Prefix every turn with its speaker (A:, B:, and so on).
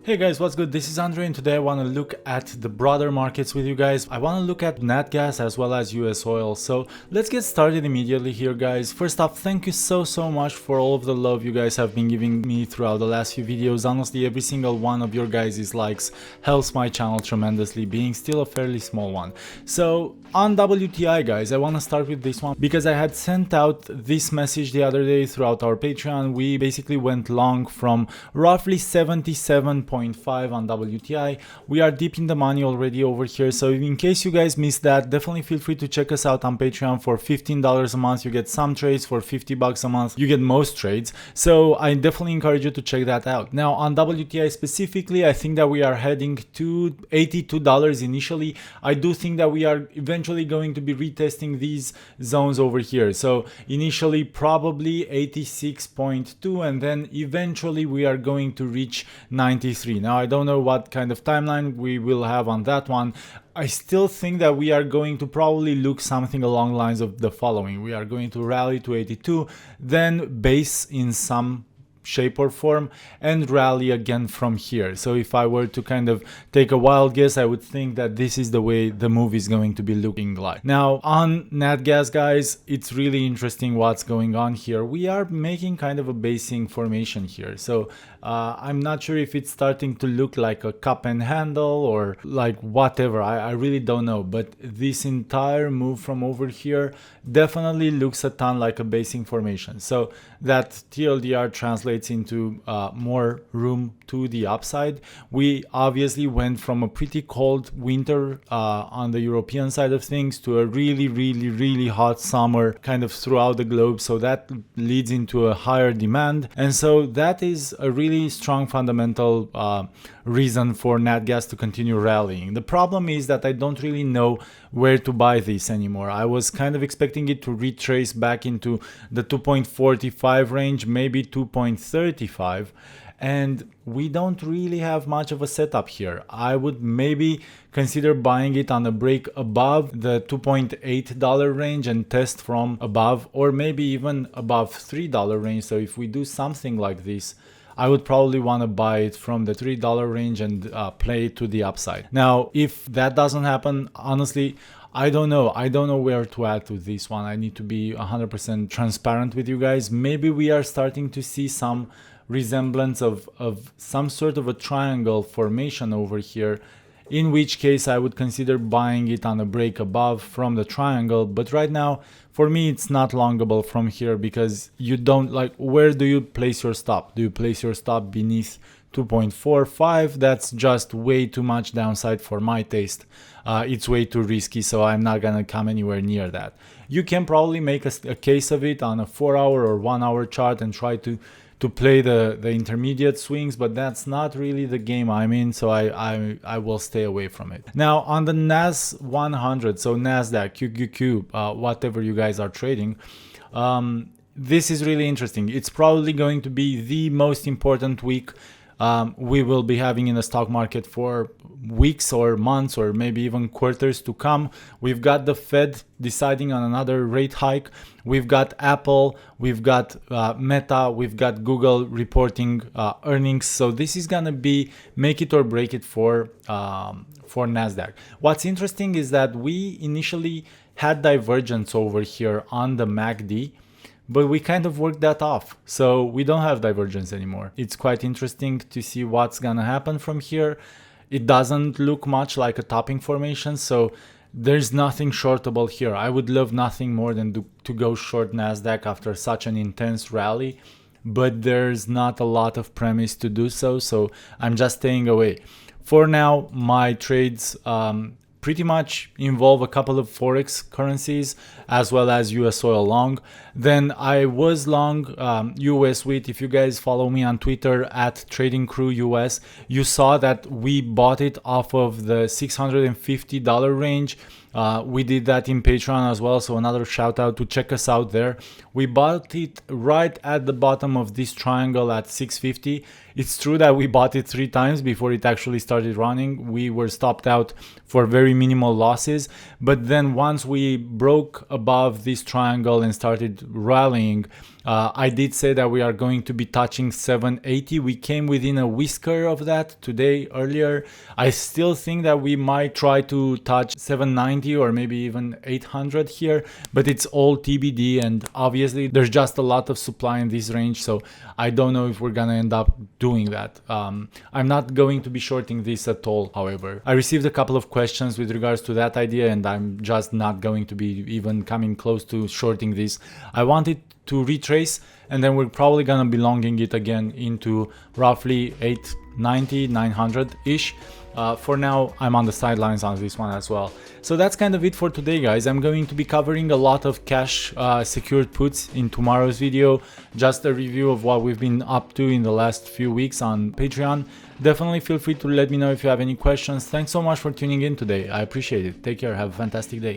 A: Hey guys, what's good? This is Andre and today I want to look at the broader markets with you guys. I want to look at NatGas as well as USOil. So let's get started immediately here, guys. First off, thank you so much for all of the love you guys have been giving me throughout the last few videos. Honestly, every single one of your guys' likes helps my channel tremendously, being still a fairly small one. So on WTI, guys, I want to start with this one because I had sent out this message the other day throughout our Patreon. We basically went long from roughly 77.5 on WTI. We are deep in the money already over here, so in case you guys missed that, definitely feel free to check us out on Patreon. For $15 a month you get some trades, for $50 a month you get most trades, so I definitely encourage you to check that out. Now on WTI specifically, I think that we are heading to $82 initially. I do think that we are eventually going to be retesting these zones over here, so initially probably 86.2 and then eventually we are going to reach 93. Now I don't know what kind of timeline we will have on that one. I still think that we are going to probably look something along the lines of the following. We are going to rally to 82, then base in some shape or form and rally again from here. So if I were to kind of take a wild guess, I would think that this is the way the move is going to be looking like. Now on NatGas, guys, it's really interesting what's going on here. We are making kind of a basing formation here, so I'm not sure if it's starting to look like a cup and handle or like whatever. I really don't know, but this entire move from over here definitely looks a ton like a basing formation. So that TLDR translates into more room to the upside. We obviously went from a pretty cold winter on the European side of things to a really hot summer kind of throughout the globe, so that leads into a higher demand, and so that is a really strong fundamental reason for NatGas to continue rallying. The problem is that I don't really know where to buy this anymore. I was kind of expecting it to retrace back into the 2.45 range, maybe 2.35, and we don't really have much of a setup here. I would maybe consider buying it on a break above the $2.8 range and test from above, or maybe even above $3 range. So if we do something like this, I would probably want to buy it from the $3 range and play it to the upside. Now, if that doesn't happen, honestly, I don't know. I don't know where to add to this one. I need to be 100% transparent with you guys. Maybe we are starting to see some resemblance of some sort of a triangle formation over here, in which case I would consider buying it on a break above from the triangle. But right now, for me, it's not longable from here because you don't, like, where do you place your stop? Do you place your stop beneath 2.45? That's just way too much downside for my taste. It's way too risky, so I'm not gonna come anywhere near that. You can probably make a case of it on a 4-hour or 1-hour chart and try to play the intermediate swings, but that's not really the game I'm in, so I will stay away from it. Now on the NAS 100, so Nasdaq, QQQ, whatever you guys are trading, this is really interesting. It's probably going to be the most important week we will be having in the stock market for weeks or months or maybe even quarters to come. We've got the Fed deciding on another rate hike. We've got Apple, we've got Meta, we've got Google reporting earnings. So this is gonna be make it or break it for Nasdaq. What's interesting is that we initially had divergence over here on the MACD, but we kind of worked that off, so we don't have divergence anymore. It's quite interesting to see what's gonna happen from here. It doesn't look much like a topping formation, so there's nothing shortable here. I would love nothing more than to go short Nasdaq after such an intense rally, but there's not a lot of premise to do so, so I'm just staying away. For now, my trades pretty much involve a couple of forex currencies as well as USOil long. Then I was long US wheat. If you guys follow me on Twitter at Trading Crew US, you saw that we bought it off of the $650 range. We did that in Patreon as well, so another shout out to check us out there. We bought it right at the bottom of this triangle at 650. It's true that we bought it 3 times before it actually started running. We were stopped out for very minimal losses, but then once we broke above this triangle and started rallying, I did say that we are going to be touching 780. We came within a whisker of that today earlier. I still think that we might try to touch 790 or maybe even 800 here, but it's all TBD, and obviously there's just a lot of supply in this range, so I don't know if we're gonna end up doing that. I'm not going to be shorting this at all, however. I received a couple of questions with regards to that idea, and I'm just not going to be even coming close to shorting this. I wanted to retrace, and then we're probably gonna be longing it again into roughly 890, 900 ish. For now, I'm on the sidelines on this one as well. So that's kind of it for today, guys. I'm going to be covering a lot of cash secured puts in tomorrow's video. Just a review of what we've been up to in the last few weeks on Patreon. Definitely feel free to let me know if you have any questions. Thanks so much for tuning in today. I appreciate it. Take care. Have a fantastic day.